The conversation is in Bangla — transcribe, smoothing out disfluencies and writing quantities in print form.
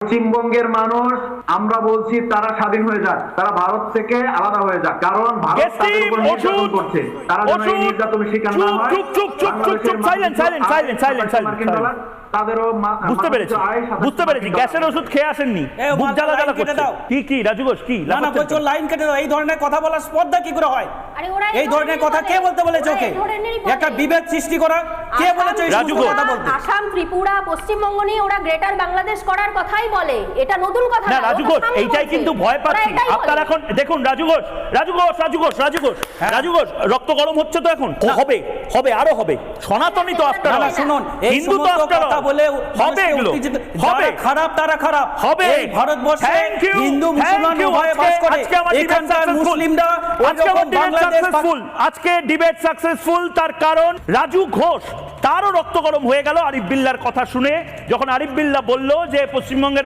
পশ্চিমবঙ্গের মানুষ আমরা বলছি তারা স্বাধীন হয়ে যাক, তারা ভারত থেকে আলাদা হয়ে যাক, কারণ ভারত তাদের উপর নির্যাতন করছে। তারা যেন এই নির্যাতনের শিকার না হয়। তাদেরও বুঝতে পেরেছি গ্যাসের ওষুধ খেয়ে আসেননি, বুক জ্বালা জ্বালা করছে। কি রাজু ঘোষ কি না বলছো লাইন কেটে দাও। এই ধরনের কথা বলার স্পর্ধা কি করে হয়? এই ধরনের কথা কে বলতে বলেছে ওকে? একটা বিভেদ সৃষ্টি করা কে বলেছে? রাজু ঘোষ আসাম, ত্রিপুরা, পশ্চিমবঙ্গ নিয়ে ওরা গ্রেটার বাংলাদেশ করার কথাই বলে, এটা নতুন কথা না। রাজু ঘোষ এইটাই কিন্তু ভয় পাচ্ছি আপনারা এখন দেখুন। রাজু ঘোষ রক্ত গরম হচ্ছে তো এখন, হবে আরো হবে। সনাতনী তো আফটার অল, শুনুন, হিন্দু তো আফটার অল, বলে হবে এগুলো, হবে খারাপ, তারা খারাপ হবে। এই ভারতবর্ষে হিন্দু মুসলমান উভয়ে বাস করে। এখানকার মুসলিমরা আজকে ডিবেট সাকসেসফুল। তার কারণ রাজু ঘোষ তারও রক্ত গরম হয়ে গেল আরিফ বিল্লাহর কথা শুনে, যখন আরিফ বিল্লাহ বলল যে পশ্চিমবঙ্গের